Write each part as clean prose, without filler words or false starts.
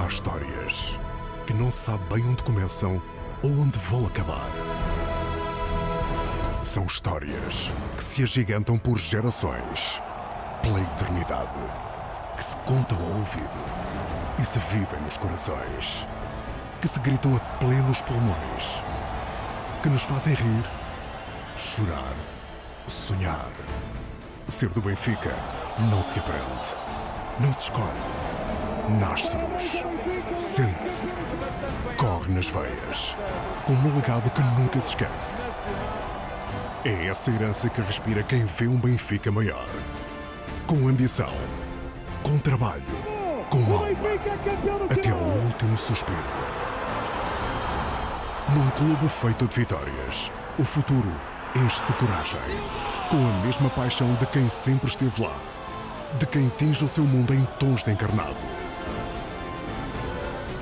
histórias que não se sabe bem onde começam ou onde vão acabar. São histórias que se agigantam por gerações, pela eternidade, que se contam ao ouvido e se vivem nos corações, que se gritam a plenos pulmões, que nos fazem rir, chorar, sonhar. Ser do Benfica não se aprende, não se escolhe, nasce-nos, sente-se, corre nas veias, como um legado que nunca se esquece. É essa herança que respira quem vê um Benfica maior. Com ambição, com trabalho, com alma, até ao último suspiro. Num clube feito de vitórias, o futuro enche de coragem, com a mesma paixão de quem sempre esteve lá, de quem tinge o seu mundo em tons de encarnado,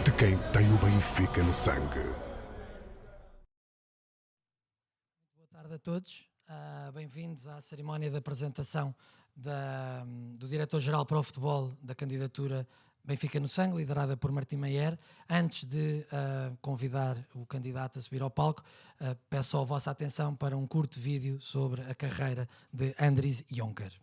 de quem tem o Benfica no sangue. Boa tarde a todos, bem-vindos à cerimónia de apresentação do Diretor-Geral para o futebol da Candidatura Benfica no Sangue, liderada por Martim Meyer. Antes de convidar o candidato a subir ao palco, peço a vossa atenção para um curto vídeo sobre a carreira de Andries Jonker.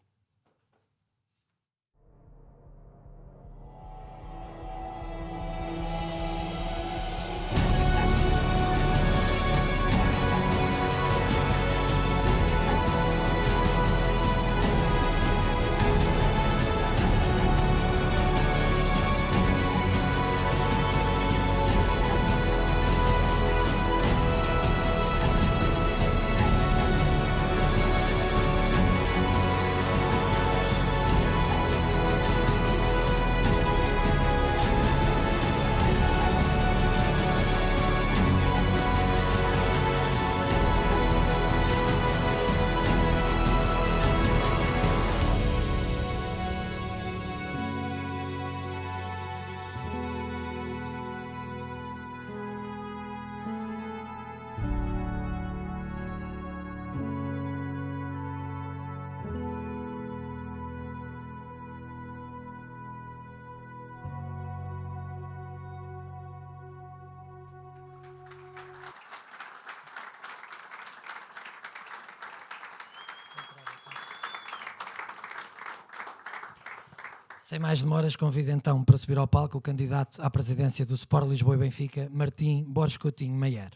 Sem mais demoras, convido então para subir ao palco o candidato à presidência do Sport Lisboa e Benfica, Martim Borges Coutinho Meyer.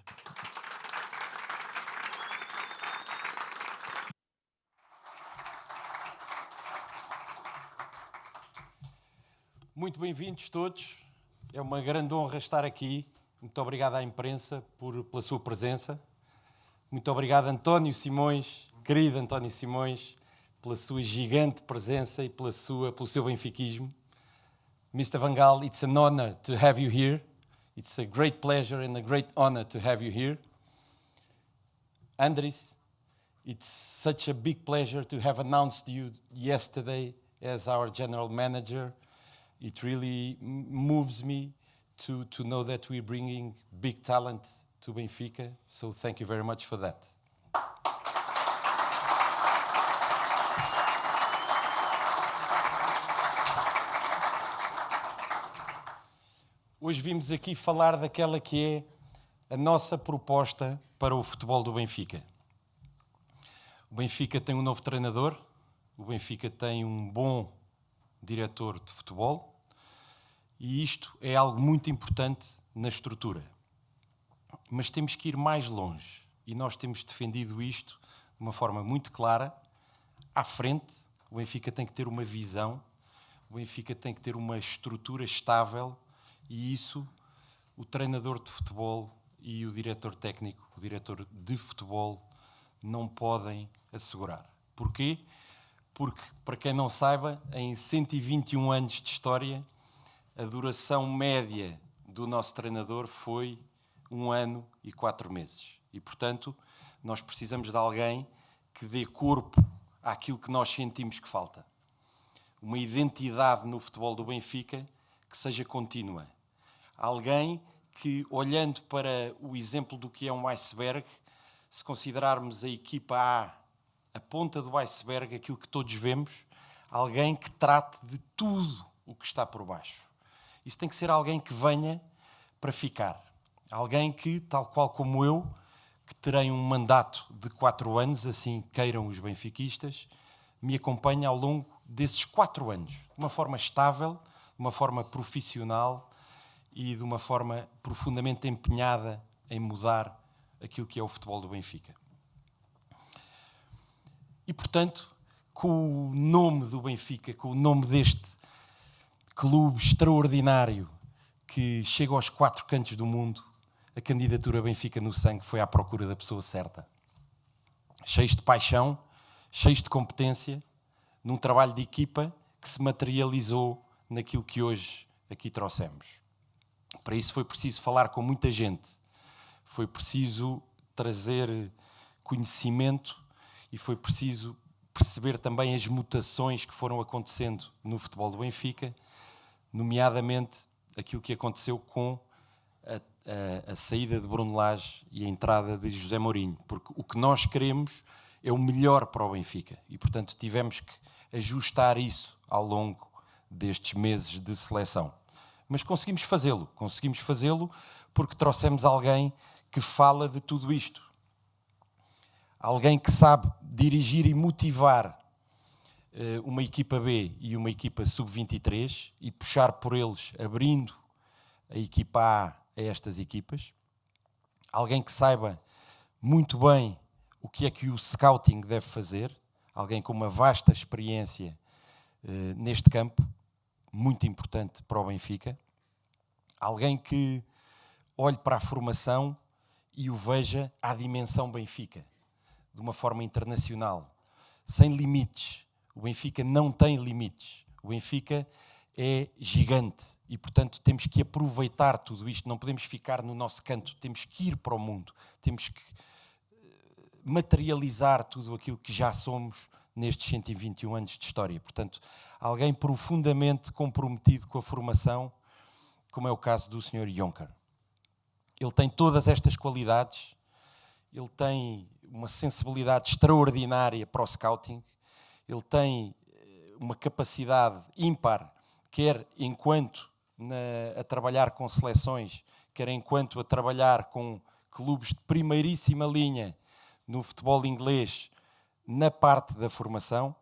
Muito bem-vindos todos, é uma grande honra estar aqui. Muito obrigado à imprensa pela sua presença. Muito obrigado, António Simões, querido António Simões, pela sua gigante presença e pelo seu benfiquismo. Mr. Van Gaal, it's an honor to have you here. It's a great pleasure and a great honor to have you here. Andries, it's such a big pleasure to have announced you yesterday as our general manager. It really moves me to know that we're bringing big talent to Benfica. So thank you very much for that. Hoje vimos aqui falar daquela que é a nossa proposta para o futebol do Benfica. O Benfica tem um novo treinador, o Benfica tem um bom diretor de futebol e isto é algo muito importante na estrutura. Mas temos que ir mais longe e nós temos defendido isto de uma forma muito clara. À frente, o Benfica tem que ter uma visão, o Benfica tem que ter uma estrutura estável. E isso, o treinador de futebol e o diretor técnico, o diretor de futebol, não podem assegurar. Porquê? Porque, para quem não saiba, em 121 anos de história, a duração média do nosso treinador foi 1 ano e 4 meses. E, portanto, nós precisamos de alguém que dê corpo àquilo que nós sentimos que falta. Uma identidade no futebol do Benfica que seja contínua. Alguém que, olhando para o exemplo do que é um iceberg, se considerarmos a equipa a ponta do iceberg, aquilo que todos vemos, alguém que trate de tudo o que está por baixo. Isso tem que ser alguém que venha para ficar. Alguém que, tal qual como eu, que terei um mandato de 4 anos, assim queiram os benfiquistas, me acompanhe ao longo desses 4 anos, de uma forma estável, de uma forma profissional e de uma forma profundamente empenhada em mudar aquilo que é o futebol do Benfica. E, portanto, com o nome do Benfica, com o nome deste clube extraordinário que chega aos 4 cantos do mundo, a candidatura Benfica no Sangue foi à procura da pessoa certa. Cheios de paixão, cheios de competência, num trabalho de equipa que se materializou naquilo que hoje aqui trouxemos. Para isso foi preciso falar com muita gente, foi preciso trazer conhecimento e foi preciso perceber também as mutações que foram acontecendo no futebol do Benfica, nomeadamente aquilo que aconteceu com a saída de Bruno Lage e a entrada de José Mourinho, porque o que nós queremos é o melhor para o Benfica e, portanto, tivemos que ajustar isso ao longo destes meses de seleção. Mas conseguimos fazê-lo porque trouxemos alguém que fala de tudo isto. Alguém que sabe dirigir e motivar uma equipa B e uma equipa sub-23 e puxar por eles, abrindo a equipa A estas equipas. Alguém que saiba muito bem o que é que o scouting deve fazer. Alguém com uma vasta experiência neste campo, muito importante para o Benfica. Alguém que olhe para a formação e o veja à dimensão Benfica, de uma forma internacional, sem limites. O Benfica não tem limites. O Benfica é gigante e, portanto, temos que aproveitar tudo isto. Não podemos ficar no nosso canto, temos que ir para o mundo, temos que materializar tudo aquilo que já somos nestes 121 anos de história. Portanto, alguém profundamente comprometido com a formação, como é o caso do Sr. Jonker. Ele tem todas estas qualidades, ele tem uma sensibilidade extraordinária para o scouting, ele tem uma capacidade ímpar, quer enquanto a trabalhar com seleções, quer enquanto a trabalhar com clubes de primeiríssima linha no futebol inglês, na parte da formação,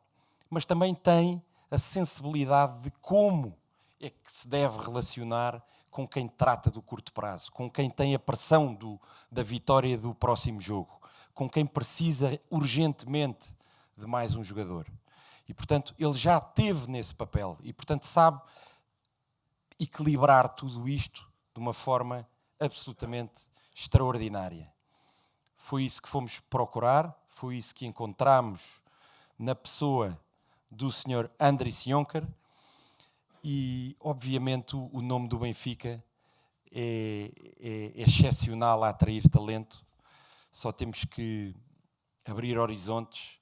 mas também tem a sensibilidade de como é que se deve relacionar com quem trata do curto prazo, com quem tem a pressão da vitória do próximo jogo, com quem precisa urgentemente de mais um jogador. E, portanto, ele já esteve nesse papel e, portanto, sabe equilibrar tudo isto de uma forma absolutamente extraordinária. Foi isso que fomos procurar, foi isso que encontramos na pessoa do Sr. Andries Jonker e, obviamente, o nome do Benfica é excepcional a atrair talento. Só temos que abrir horizontes,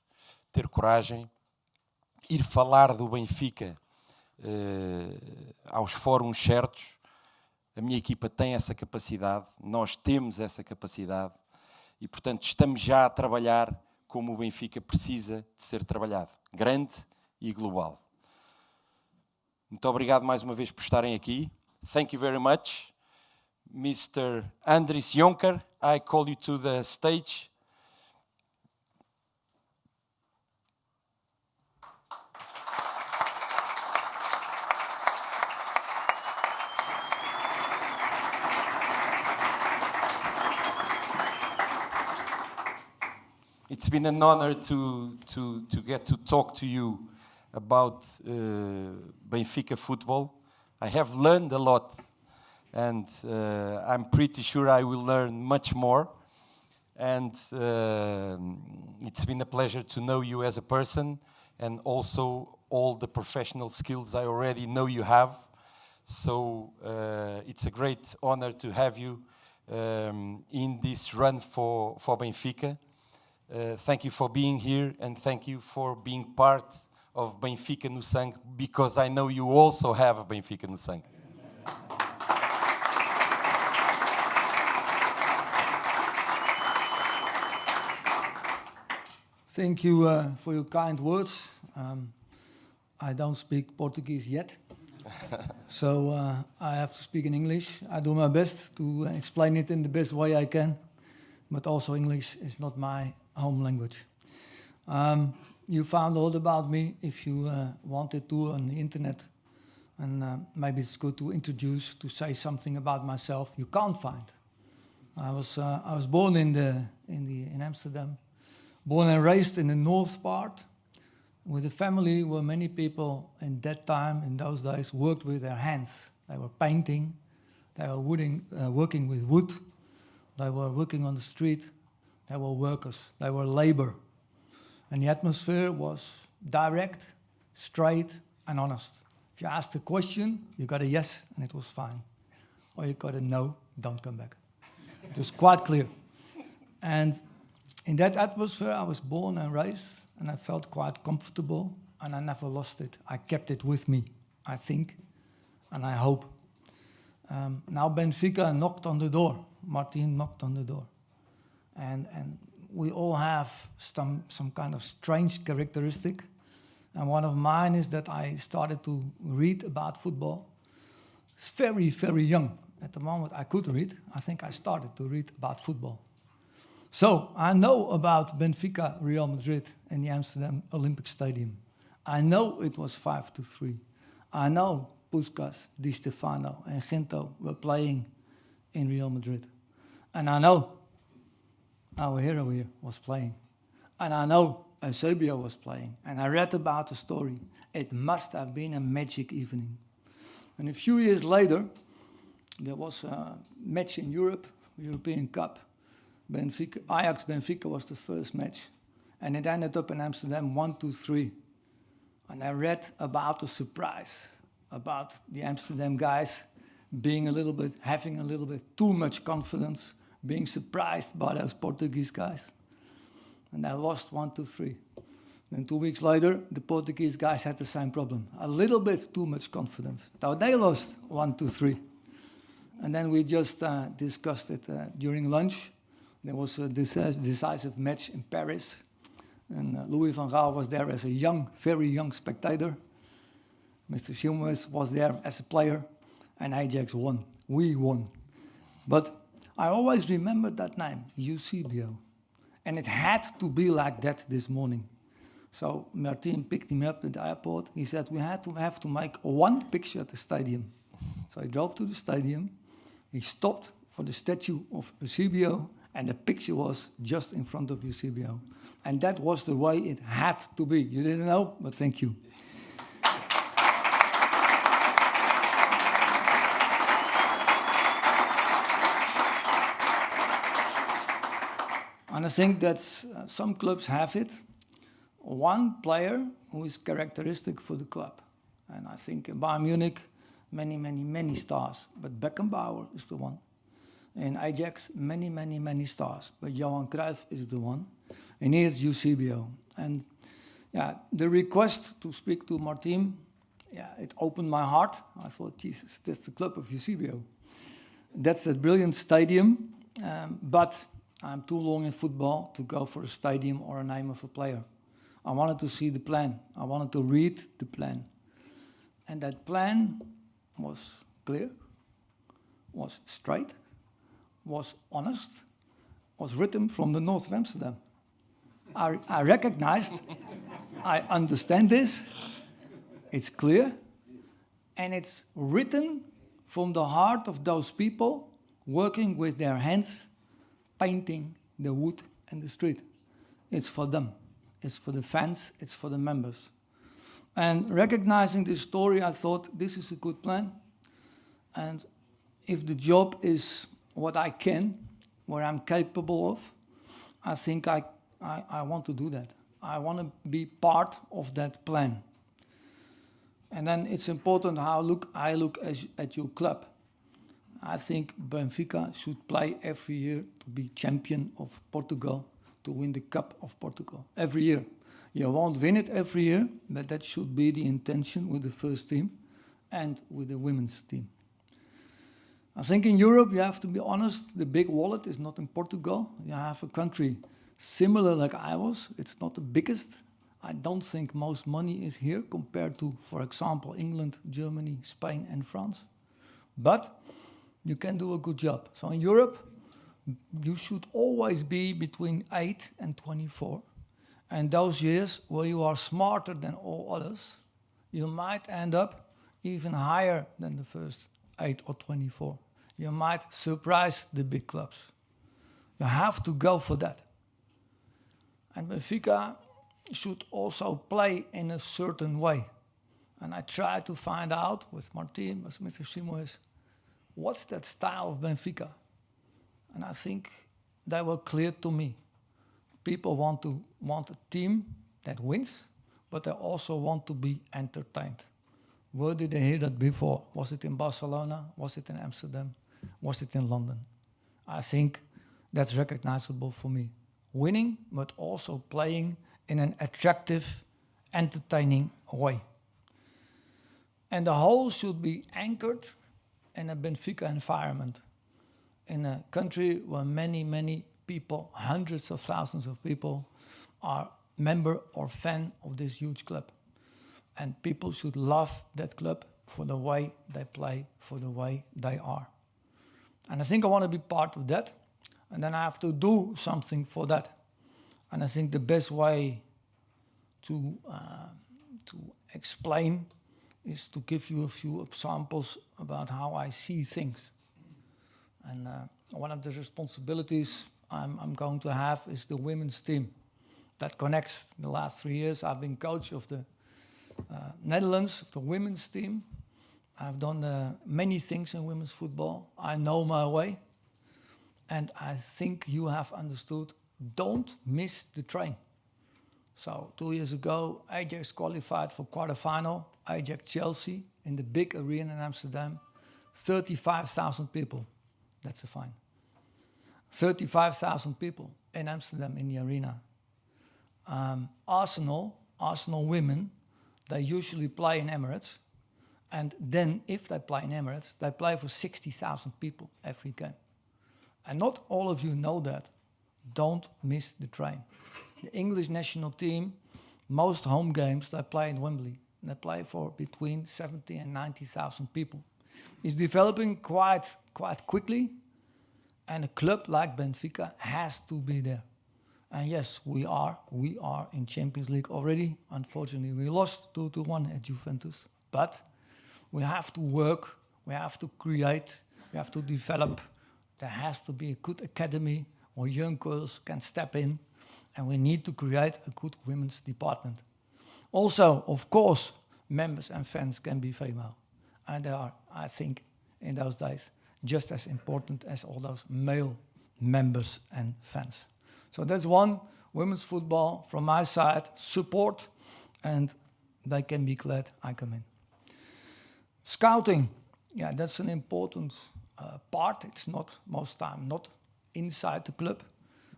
ter coragem, ir falar do Benfica aos fóruns certos. A minha equipa tem essa capacidade, nós temos essa capacidade e, portanto, estamos já a trabalhar como o Benfica precisa de ser trabalhado, grande e global. Muito obrigado mais uma vez por estarem aqui. Thank you very much. Mr. Andries Jonker, I call you to the stage. It's been an honor to get to talk to you about Benfica football. I have learned a lot, and I'm pretty sure I will learn much more. And it's been a pleasure to know you as a person, and also all the professional skills I already know you have. So it's a great honor to have you in this run for Benfica. Thank you for being here and thank you for being part of Benfica no Sangue, because I know you also have a Benfica no Sangue. Thank you for your kind words. I don't speak Portuguese yet, So I have to speak in English. I do my best to explain it in the best way I can, but also English is not my home language. You found all about me if you wanted to on the internet, and maybe it's good to introduce, to say something about myself you can't find. I was born in Amsterdam, born and raised in the north part, with a family where many people in that time, in those days, worked with their hands. They were painting, they were working with wood, they were working on the street, they were workers, they were labor. And the atmosphere was direct, straight, and honest. If you asked a question, you got a yes, and it was fine. Or you got a no, don't come back. It was quite clear. And in that atmosphere, I was born and raised, and I felt quite comfortable, and I never lost it. I kept it with me, I think, and I hope. Now Benfica knocked on the door. Martin knocked on the door. And we all have some kind of strange characteristic. And one of mine is that I started to read about football very, very young. At the moment I could read, I think I started to read about football. So I know about Benfica, Real Madrid in the Amsterdam Olympic Stadium. I know it was 5-3. I know Puskas, Di Stefano and Ginto were playing in Real Madrid. And I know our hero here was playing. And I know Eusebio was playing. And I read about the story. It must have been a magic evening. And a few years later, there was a match in Europe, European Cup. Ajax-Benfica was the first match. And it ended up in Amsterdam 1-3. And I read about the surprise, about the Amsterdam guys having a little bit too much confidence, being surprised by those Portuguese guys. And they lost 1-3. Then 2 weeks later, the Portuguese guys had the same problem. A little bit too much confidence. So they lost 1-3. And then we just discussed it during lunch. There was a decisive match in Paris. And Louis van Gaal was there as a very young spectator. Mr. Schilmers was there as a player. And Ajax won. We won. But I always remembered that name, Eusebio. And it had to be like that this morning. So Martin picked him up at the airport. He said, we have to make one picture at the stadium. So he drove to the stadium. He stopped for the statue of Eusebio, and the picture was just in front of Eusebio. And that was the way it had to be. You didn't know, but thank you. And I think that some clubs have it. One player who is characteristic for the club. And I think in Bayern Munich, many stars. But Beckenbauer is the one. In Ajax, many stars. But Johan Cruyff is the one. And here's Eusebio. And yeah, the request to speak to Martin, it opened my heart. I thought, Jesus, that's the club of Eusebio. That's that brilliant stadium. But I'm too long in football to go for a stadium or a name of a player. I wanted to see the plan. I wanted to read the plan. And that plan was clear, was straight, was honest, was written from the north of Amsterdam. I recognized, I understand this, it's clear, and it's written from the heart of those people working with their hands, painting the wood and the street. It's for them. It's for the fans. It's for the members. And recognizing this story, I thought, this is a good plan. And if the job is what I can, what I'm capable of, I think I want to do that. I want to be part of that plan. And then it's important how I look at your club. I think Benfica should play every year to be champion of Portugal, to win the Cup of Portugal, every year. You won't win it every year, but that should be the intention with the first team and with the women's team. I think in Europe, you have to be honest, the big wallet is not in Portugal. You have a country similar like I was. It's not the biggest. I don't think most money is here compared to, for example, England, Germany, Spain, and France. But you can do a good job. So in Europe, you should always be between 8 and 24. And those years where you are smarter than all others, you might end up even higher than the first 8 or 24. You might surprise the big clubs. You have to go for that. And Benfica should also play in a certain way. And I try to find out with Martin, with Mr. Simoes, what's that style of Benfica? And I think they were clear to me. People want a team that wins, but they also want to be entertained. Where did they hear that before? Was it in Barcelona? Was it in Amsterdam? Was it in London? I think that's recognizable for me. Winning, but also playing in an attractive, entertaining way. And the whole should be anchored in a Benfica environment, in a country where many, many people, hundreds of thousands of people, are member or fan of this huge club. And people should love that club for the way they play, for the way they are. And I think I want to be part of that. And then I have to do something for that. And I think the best way to explain is to give you a few examples about how I see things. And one of the responsibilities I'm going to have is the women's team. That connects. The last 3 years I've been coach of the Netherlands, of the women's team. I've done many things in women's football. I know my way. And I think you have understood, don't miss the train. So 2 years ago, Ajax qualified for quarterfinal. Ajax Chelsea in the big arena in Amsterdam. 35,000 people. That's a fine. 35,000 people in Amsterdam in the arena. Arsenal women, they usually play in Emirates. And then if they play in Emirates, they play for 60,000 people every game. And not all of you know that. Don't miss the train. The English national team, most home games, they play in Wembley. They play for between 70 and 90,000 people. It's developing quite quickly. And a club like Benfica has to be there. And yes, we are in Champions League already. Unfortunately, we lost 2-1 at Juventus. But we have to work, we have to create, we have to develop. There has to be a good academy where young girls can step in. And we need to create a good women's department. Also, of course, members and fans can be female. And they are, I think, in those days, just as important as all those male members and fans. So that's one, women's football from my side, support, and they can be glad I come in. Scouting, yeah, that's an important part. It's not, most time, not inside the club.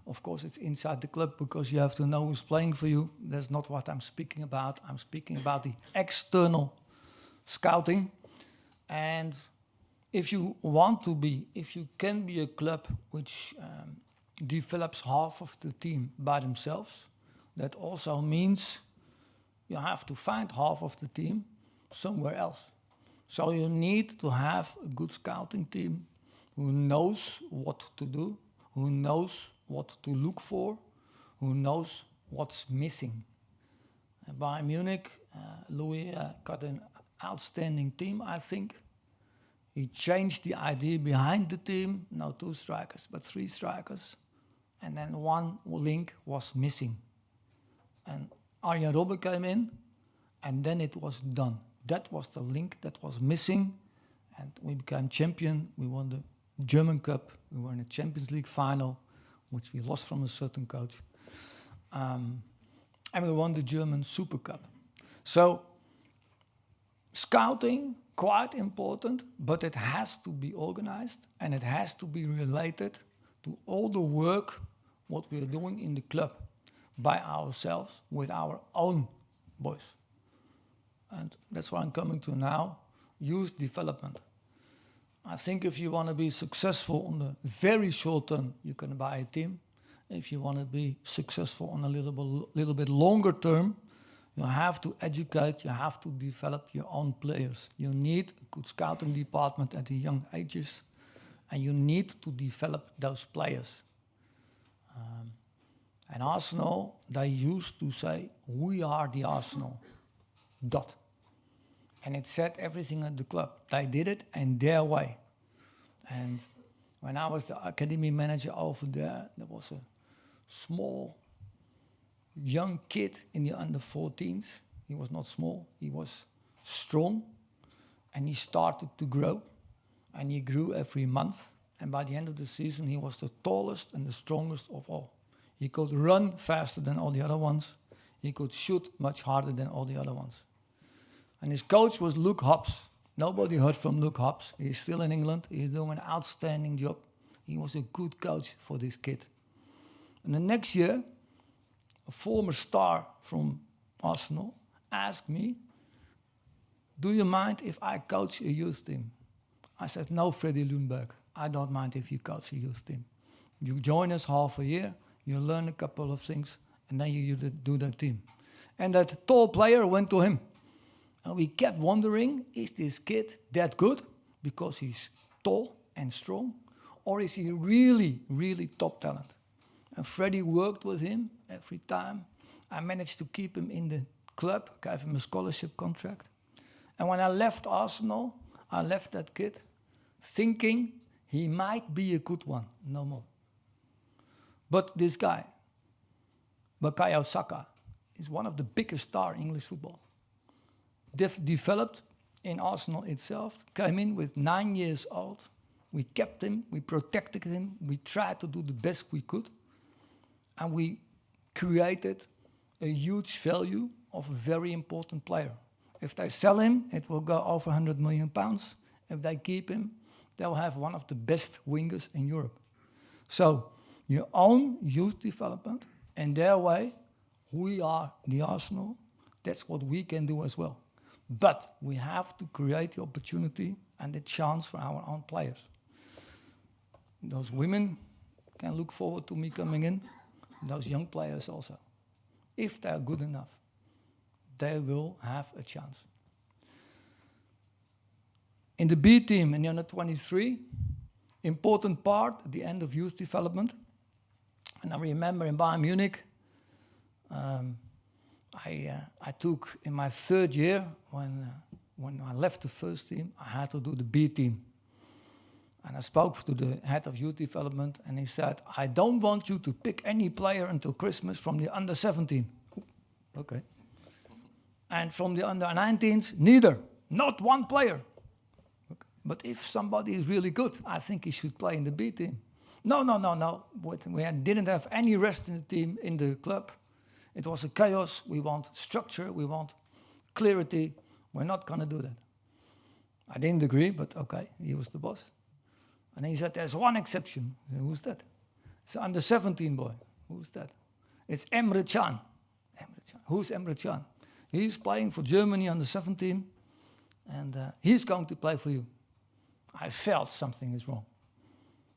Of course, it's inside the club because you have to know who's playing for you. That's not what I'm speaking about. I'm speaking about the external scouting. And if you can be a club which develops half of the team by themselves, that also means you have to find half of the team somewhere else. So you need to have a good scouting team who knows what to do, who knows what to look for, who knows what's missing. By Munich, Louis got an outstanding team, I think. He changed the idea behind the team, no 2 strikers, but 3 strikers. And then one link was missing. And Arjen Robben came in, and then it was done. That was the link that was missing, and we became champion. We won the German Cup. We were in a Champions League final, which we lost from a certain coach. And we won the German Super Cup. So, scouting, quite important, but it has to be organized and it has to be related to all the work what we are doing in the club by ourselves with our own boys. And that's what I'm coming to now, youth development. I think if you want to be successful on the very short term, you can buy a team. If you want to be successful on a little bit longer term, You have to educate, you have to develop your own players. You need a good scouting department at the young ages, and you need to develop those players. And Arsenal, they used to say, we are the Arsenal, dot. And it said everything at the club. They did it in their way. And when I was the academy manager over there was a small, young kid in the under 14s. He was not small, he was strong, and he started to grow, and he grew every month. And by the end of the season, he was the tallest and the strongest of all. He could run faster than all the other ones. He could shoot much harder than all the other ones. And his coach was Luke Hobbs. Nobody heard from Luke Hobbs. He's still in England. He's doing an outstanding job. He was a good coach for this kid. And the next year, a former star from Arsenal asked me, do you mind if I coach a youth team? I said, no, Freddie Lundberg, I don't mind if you coach a youth team. You join us half a year, you learn a couple of things, and then you do the team. And that tall player went to him. And we kept wondering, is this kid that good because he's tall and strong? Or is he really, really top talent? And Freddie worked with him every time. I managed to keep him in the club, gave him a scholarship contract. And when I left Arsenal, I left that kid thinking he might be a good one, no more. But this guy, Bukayo Saka, is one of the biggest stars in English football. Developed in Arsenal itself, came in with 9 years old. We kept him, we protected him, we tried to do the best we could. And we created a huge value of a very important player. If they sell him, it will go over 100 million pounds. If they keep him, they'll have one of the best wingers in Europe. So, your own youth development, and their way, we are the Arsenal. That's what we can do as well. But we have to create the opportunity and the chance for our own players. Those women can look forward to me coming in. Those young players also. If they're good enough, they will have a chance. In the B team, in the under 23, important part at the end of youth development. And I remember in Bayern Munich, I took in my third year, when I left the first team, I had to do the B team. And I spoke to the head of youth development, and he said, I don't want you to pick any player until Christmas from the under 17. Okay. And from the under 19s, neither. Not one player. Okay. But if somebody is really good, I think he should play in the B team. No. We didn't have any rest in the team, in the club. It was a chaos. We want structure. We want clarity. We're not going to do that. I didn't agree, but okay, he was the boss. And he said, there's one exception. I said, who's that? It's an under 17 boy. Who's that? It's Emre Can. Who's Emre Can? He's playing for Germany under 17, and he's going to play for you. I felt something is wrong.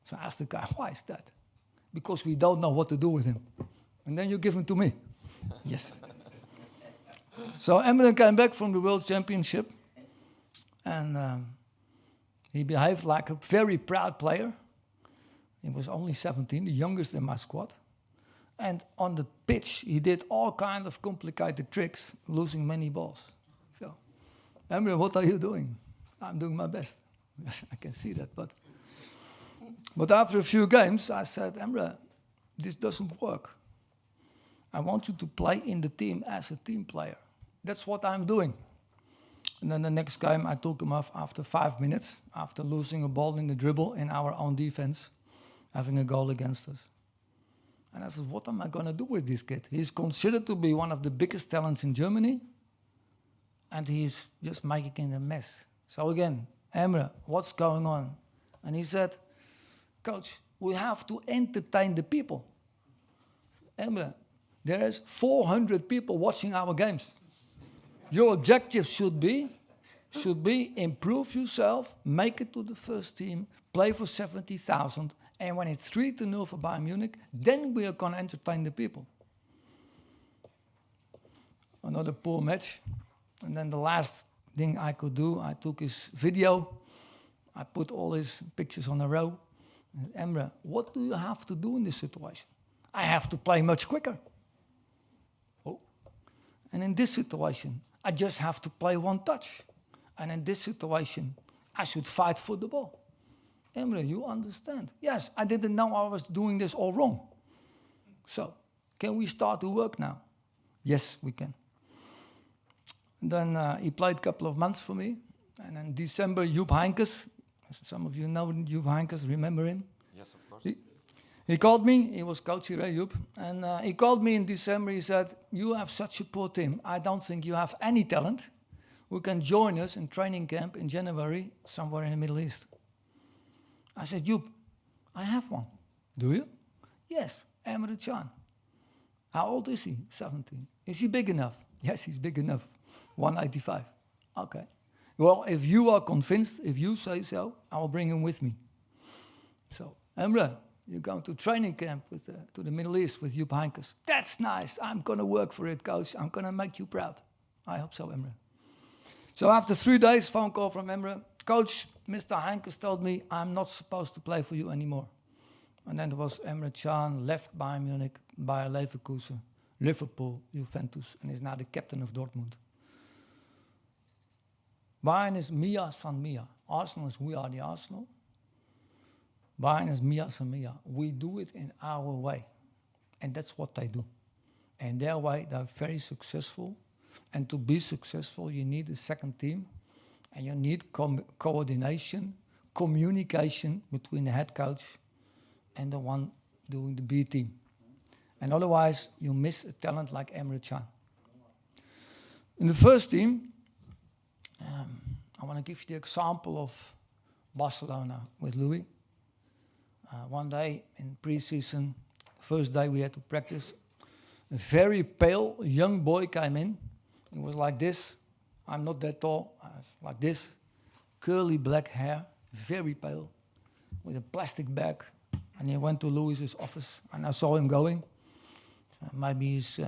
So I asked the guy, why is that? Because we don't know what to do with him. And then you give him to me. Yes. So Emre came back from the World Championship, and he behaved like a very proud player. He was only 17, the youngest in my squad. And on the pitch, he did all kinds of complicated tricks, losing many balls. So, Emre, what are you doing? I'm doing my best. I can see that, but after a few games, I said, Emre, this doesn't work. I want you to play in the team as a team player. That's what I'm doing. And then the next game, I took him off after 5 minutes, after losing a ball in the dribble in our own defense, having a goal against us. And I said, what am I going to do with this kid? He's considered to be one of the biggest talents in Germany, and he's just making a mess. So again, Emre, what's going on? And he said, Coach, we have to entertain the people. Emre, there is 400 people watching our games. Your objective should be improve yourself, make it to the first team, play for 70,000, and when it's 3-0 for Bayern Munich, then we are going to entertain the people. another poor match. And then the last thing I could do, I took his video, I put all his pictures on a row. And Emre, what do you have to do in this situation? I have to play much quicker. Oh. And in this situation, I just have to play one touch. And in this situation, I should fight for the ball. Emre, you understand? Yes, I didn't know I was doing this all wrong. So, can we start to work now? Yes, we can. And then he played a couple of months for me. And in December, Joep Heynckes, some of you know Joep Heynckes, remember him? Yes, of course. He called me, he was coach here, Joep, and he called me in December, he said, you have such a poor team, I don't think you have any talent who can join us in training camp in January, somewhere in the Middle East. I said, Joep, I have one. Do you? Yes, Emre Can. How old is he? 17. Is he big enough? Yes, he's big enough. 185. Okay. Well, if you are convinced, if you say so, I will bring him with me. So, Emre, you're going to training camp to the Middle East with Joep Heynckes. That's nice. I'm going to work for it, coach. I'm going to make you proud. I hope so, Emre. So after 3 days, phone call from Emre. Coach, Mr. Heynckes told me I'm not supposed to play for you anymore. And then there was Emre Can, left Bayern Munich, Bayer Leverkusen, Liverpool, Juventus, and is now the captain of Dortmund. Bayern is Mia San Mia. Arsenal is we are the Arsenal. Bayern is Mia San Mia. We do it in our way. And that's what they do. And their way, they're very successful. And to be successful, you need a second team. And you need coordination, communication between the head coach and the one doing the B team. And otherwise, you miss a talent like Emre Can. In the first team, I want to give you the example of Barcelona with Louis. One day in pre-season, first day we had to practice, a very pale young boy came in. He was like this. I'm not that tall. I was like this. Curly black hair, very pale, with a plastic bag. And he went to Louis's office, and I saw him going. Maybe he's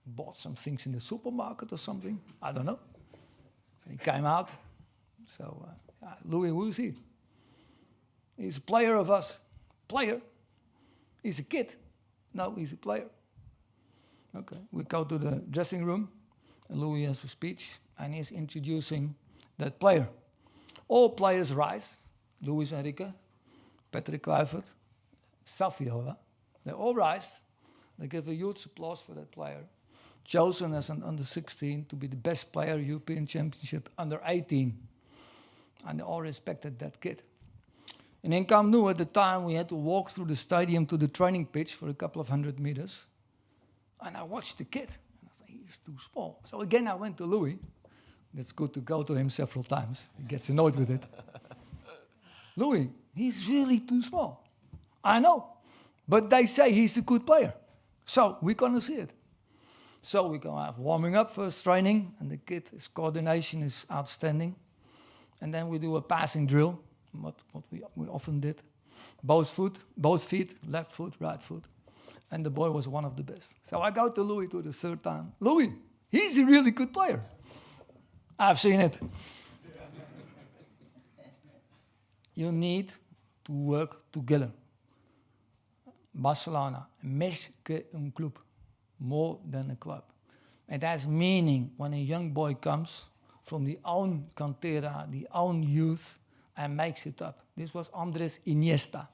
bought some things in the supermarket or something. I don't know. So he came out. So, Louis, who is he? He's a player of us. Player? He's a kid. No, he's a player. Okay, we go to the dressing room, and Louis has a speech, and he's introducing that player. All players rise. Luis Enrique, Patrick Kluivert, Saviola. They all rise. They give a huge applause for that player. Chosen as an under 16 to be the best player European Championship under 18. And they all respected that kid. And in Camp Nou at the time, we had to walk through the stadium to the training pitch for a couple of 100 meters. And I watched the kid. And I thought, he's too small. So again, I went to Louis. It's good to go to him several times. He gets annoyed with it. Louis, he's really too small. I know. But they say he's a good player. So we're going to see it. So we're going to have warming up first training. And the kid, his coordination is outstanding. And then we do a passing drill. What we often did. Both feet, left foot, right foot. And the boy was one of the best. So I go to Louis to the third time. Louis, he's a really good player. I've seen it. You need to work together. Barcelona, més que un club, more than a club. It has meaning when a young boy comes from the own cantera, the own youth, and makes it up. This was Andres Iniesta.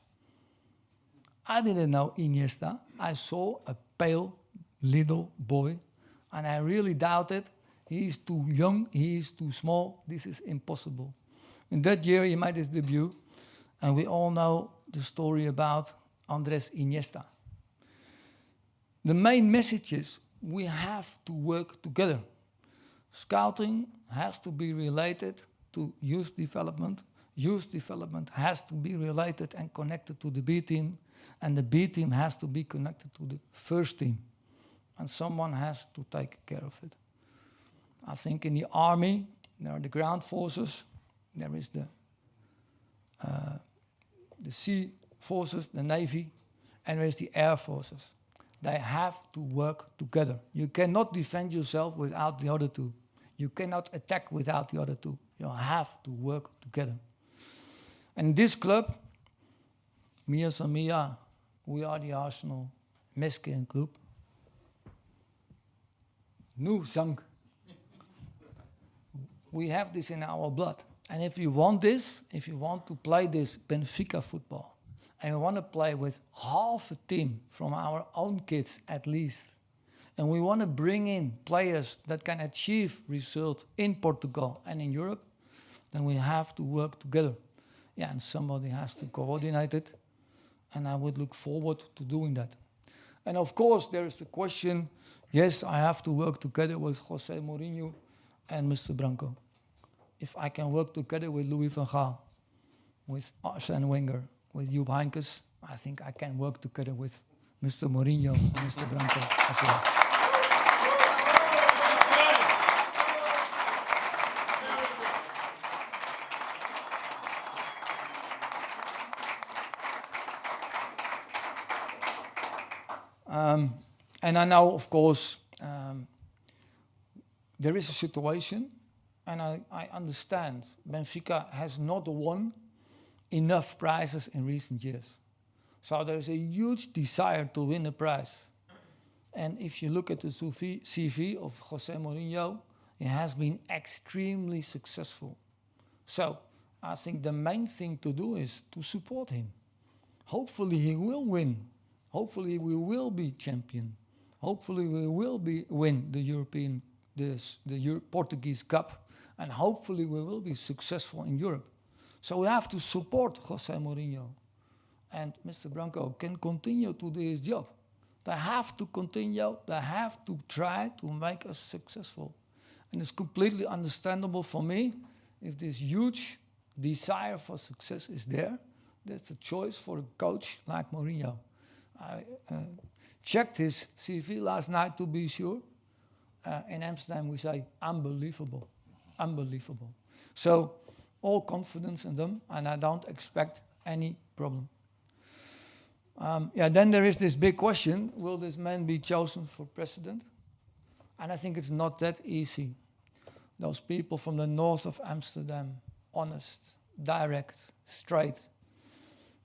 I didn't know Iniesta. I saw a pale little boy, and I really doubted. He is too young, he is too small, this is impossible. In that year, he made his debut, and we all know the story about Andres Iniesta. The main message is we have to work together. Scouting has to be related to youth development. Youth development has to be related and connected to the B team, and the B team has to be connected to the first team. And someone has to take care of it. I think in the army, there are the ground forces, there is the sea forces, the navy, and there is the air forces. They have to work together. You cannot defend yourself without the other two. You cannot attack without the other two. You have to work together. And this club, Mia Samia, we are the Arsenal Meskin Club. Nu Sangue. We have this in our blood. And if you want this, if you want to play this Benfica football, and we want to play with half a team from our own kids at least, and we want to bring in players that can achieve results in Portugal and in Europe, then we have to work together. Yeah, and somebody has to coordinate it, and I would look forward to doing that. And of course, there is the question, yes, I have to work together with Jose Mourinho and Mr. Branco. If I can work together with Louis van Gaal, with Arsene Wenger, with Joop Heynckes, I think I can work together with Mr. Mourinho and Mr. Branco as well. And I know, of course, there is a situation, and I understand Benfica has not won enough prizes in recent years. So there's a huge desire to win a prize. And if you look at the CV of Jose Mourinho, he has been extremely successful. So I think the main thing to do is to support him. Hopefully he will win. Hopefully we will be champion. Hopefully we will win the Portuguese Cup, and hopefully we will be successful in Europe. So we have to support Jose Mourinho, and Mr. Branco can continue to do his job. They have to continue. They have to try to make us successful, and it's completely understandable for me if this huge desire for success is there. That's a choice for a coach like Mourinho. I checked his CV last night to be sure. In Amsterdam we say unbelievable, unbelievable. So all confidence in them, and I don't expect any problem. Then there is this big question, will this man be chosen for president? And I think it's not that easy. Those people from the north of Amsterdam, honest, direct, straight,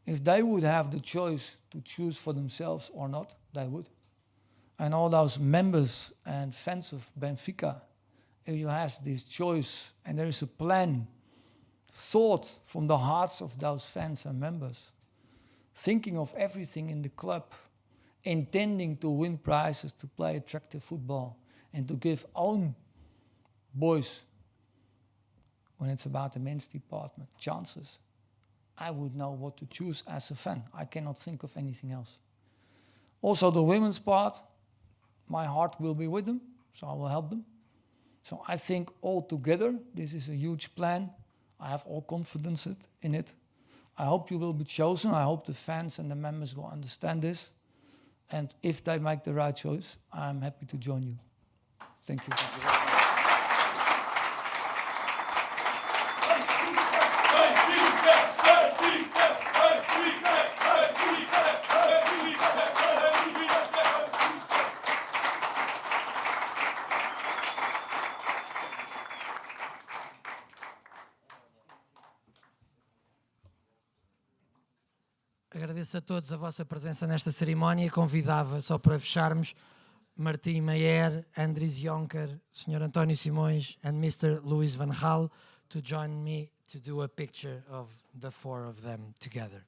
if they would have the choice to choose for themselves or not, they would. And all those members and fans of Benfica, if you have this choice and there is a plan, thought from the hearts of those fans and members, thinking of everything in the club, intending to win prizes, to play attractive football, and to give own boys, when it's about the men's department, chances, I would know what to choose as a fan. I cannot think of anything else. Also the women's part, my heart will be with them, so I will help them. So I think all together, this is a huge plan. I have all confidence in it. I hope you will be chosen. I hope the fans and the members will understand this. And if they make the right choice, I'm happy to join you. Thank you. Agradeço a todos a vossa presença nesta cerimónia e convidava, só para fecharmos, Martim Meijer, Andries Jonker, Sr. António Simões and Mr. Louis van Gaal to join me to do a picture of the four of them together.